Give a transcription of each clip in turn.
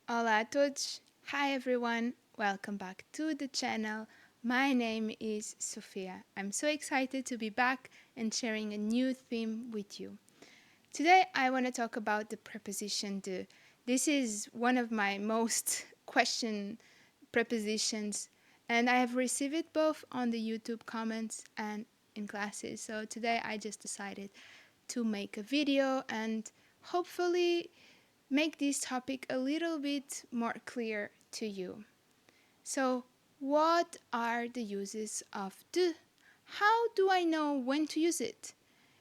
Olá a todos. Hi everyone. Welcome back to the channel. My name is Sofia. I'm so excited to be back and sharing a new theme with you. Today I want to talk about the preposition de. This is one of my most questioned prepositions, and I have received it both on the YouTube comments and in classes. So today I just decided to make a video and hopefully make this topic a little bit more clear to you. So, what are the uses of de? How do I know when to use it?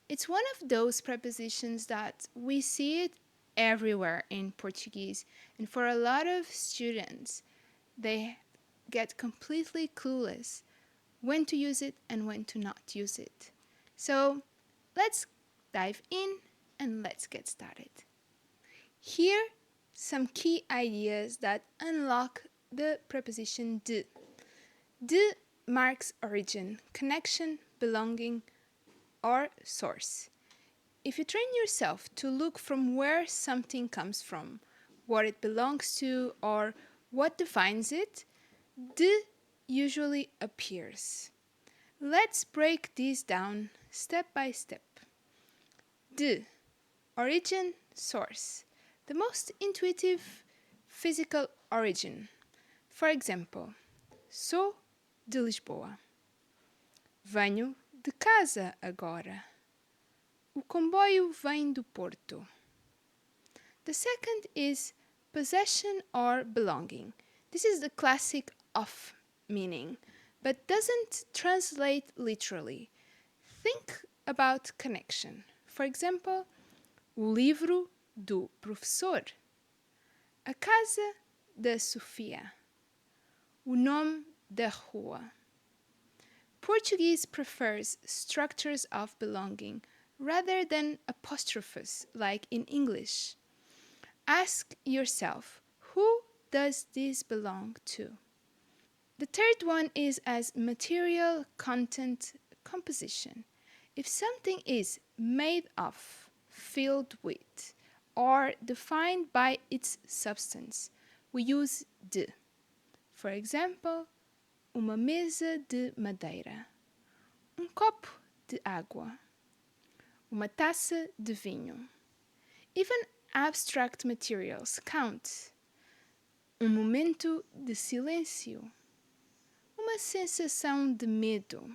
It's one of those prepositions that we see it everywhere in Portuguese, and for a lot of students, they get completely clueless when to use it and when to not use it. So, let's dive in and let's get started. Here, some key ideas that unlock the preposition de. De marks origin, connection, belonging, or source. If you train yourself to look from where something comes from, what it belongs to, or what defines it, de usually appears. Let's break these down step by step. De, origin, source. The most intuitive physical origin. For example, sou de Lisboa. Venho de casa agora. O comboio vem do Porto. The second is possession or belonging. This is the classic of meaning, but doesn't translate literally. Think about connection. For example, o livro do professor, a casa da Sofia, o nome da rua. Portuguese prefers structures of belonging rather than apostrophes like in English. Ask yourself, who does this belong to? The third one is as material content composition. If something is made of, filled with, or defined by its substance, we use de. For example, uma mesa de madeira, copo de água, uma taça de vinho. Even abstract materials count. Momento de silêncio, uma sensação de medo.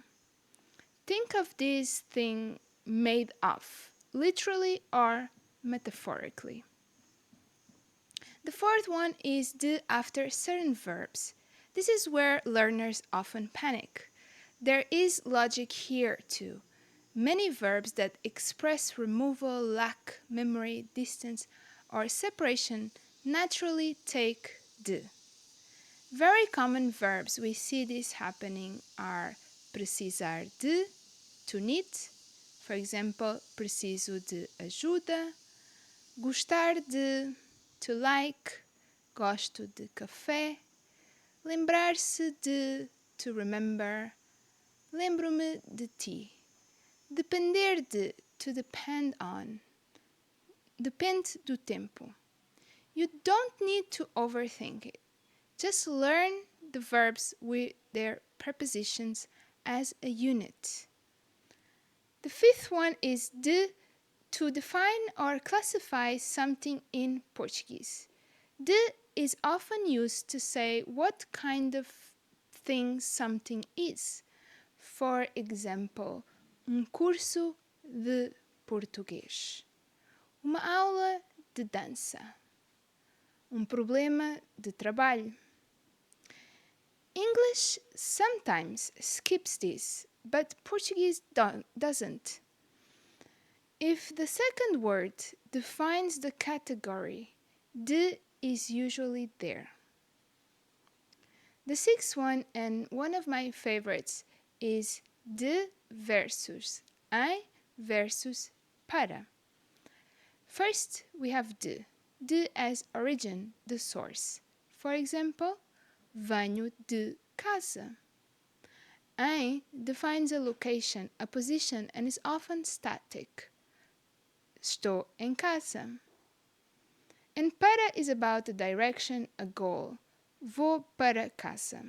Think of this thing made of, literally or metaphorically. The fourth one is de after certain verbs. This is where learners often panic. There is logic here too. Many verbs that express removal, lack, memory, distance, or separation naturally take de. Very common verbs we see this happening are precisar de, to need. For example, preciso de ajuda. Gostar de, to like. Gosto de café. Lembrar-se de, to remember. Lembro-me de ti. Depender de, to depend on. Depende do tempo. You don't need to overthink it. Just learn the verbs with their prepositions as a unit. The fifth one is de, to define or classify something in Portuguese. De is often used to say what kind of thing something is. For example, curso de português, uma aula de dança, problema de trabalho. English sometimes skips this, but Portuguese doesn't. If the second word defines the category, de is usually there. The sixth one, and one of my favorites, is de versus em versus para. First, we have de as origin, the source. For example, venho de casa. Em defines a location, a position, and is often static. Estou em casa. And para is about a direction, a goal. Vou para casa.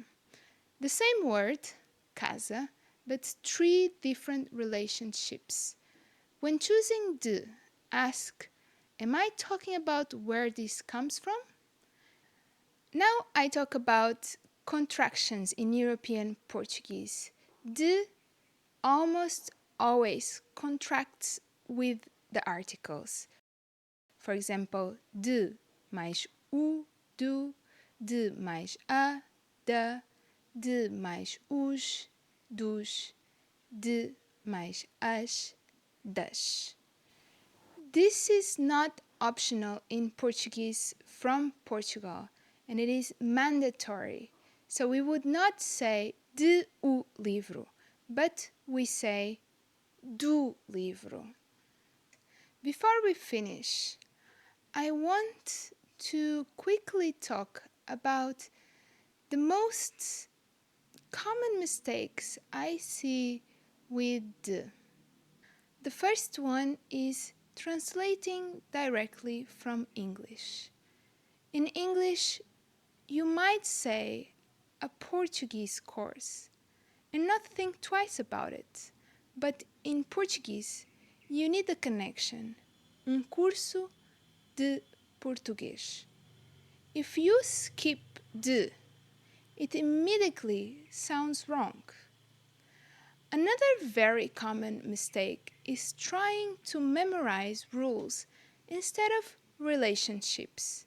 The same word, casa, but three different relationships. When choosing de, ask, am I talking about where this comes from? Now I talk about contractions in European Portuguese. De almost always contracts with the articles. For example, de mais o, do, de mais a, da, de mais os, dos, de mais as, das. This is not optional in Portuguese from Portugal, and it is mandatory. So we would not say de o livro, but we say do livro. Before we finish, I want to quickly talk about the most common mistakes I see with de. The first one is translating directly from English. In English, you might say a Portuguese course and not think twice about it. But in Portuguese, you need a connection. Curso de português. If you skip de, it immediately sounds wrong. Another very common mistake is trying to memorize rules instead of relationships.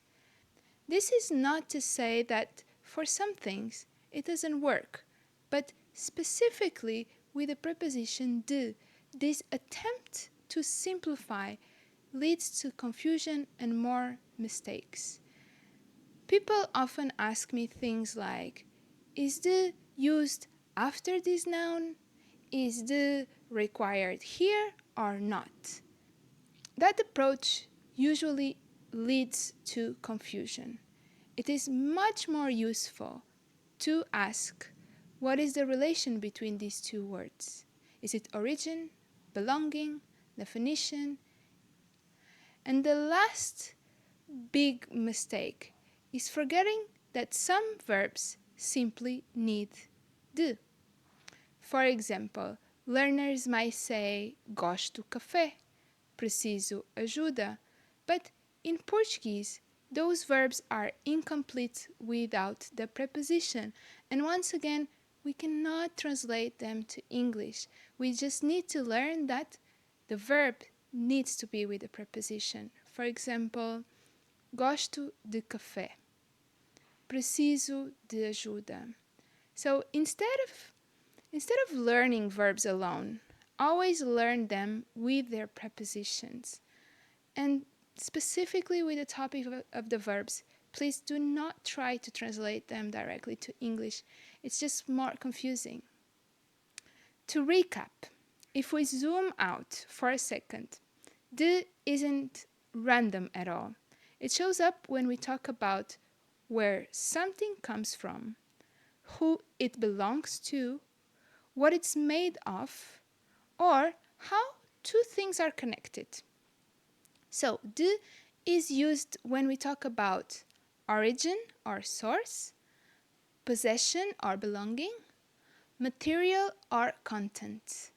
This is not to say that for some things it doesn't work, but specifically with the preposition de, this attempt to simplify leads to confusion and more mistakes. People often ask me things like, is de used after this noun? Is de required here or not? That approach usually leads to confusion. It is much more useful to ask, what is the relation between these two words? Is it origin, belonging, definition? And the last big mistake is forgetting that some verbs simply need de. For example, learners might say gosto café, preciso ajuda, but in Portuguese, those verbs are incomplete without the preposition. And once again, we cannot translate them to English. We just need to learn that the verb needs to be with the preposition. For example, gosto de café, preciso de ajuda. So instead of learning verbs alone, always learn them with their prepositions. And specifically with the topic of the verbs, please do not try to translate them directly to English. It's just more confusing. To recap, if we zoom out for a second, de isn't random at all. It shows up when we talk about where something comes from, who it belongs to, what it's made of, or how two things are connected. So, de is used when we talk about origin or source, possession or belonging, material or content,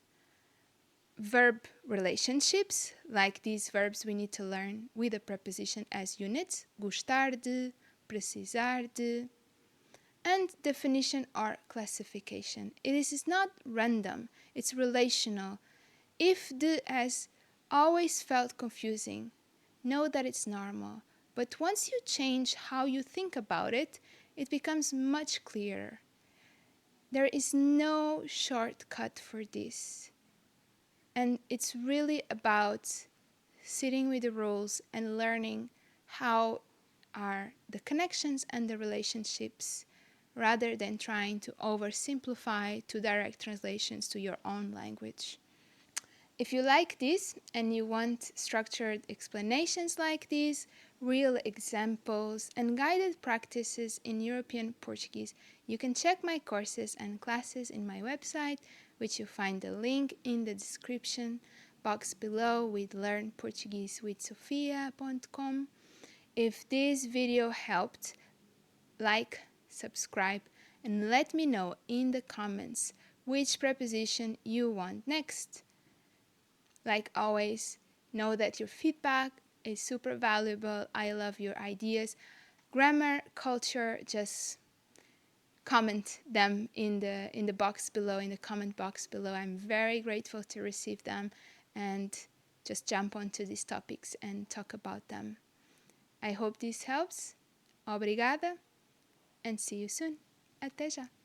verb relationships, like these verbs we need to learn with a preposition as units, gostar de, precisar de, and definition or classification. It is not random, it's relational. If de has always felt confusing, know that it's normal. But once you change how you think about it, it becomes much clearer. There is no shortcut for this. And it's really about sitting with the rules and learning how are the connections and the relationships rather than trying to oversimplify to direct translations to your own language. If you like this and you want structured explanations like this, real examples, and guided practices in European Portuguese, you can check my courses and classes in my website, which you find the link in the description box below with learnportuguesewithsofia.com. If this video helped, like, subscribe, and let me know in the comments which preposition you want next. Like always, know that your feedback is super valuable. I love your ideas. Grammar, culture, just comment them in the box below, in the comment box below. I'm very grateful to receive them, and just jump onto these topics and talk about them. I hope this helps. Obrigada, and see you soon. Até já.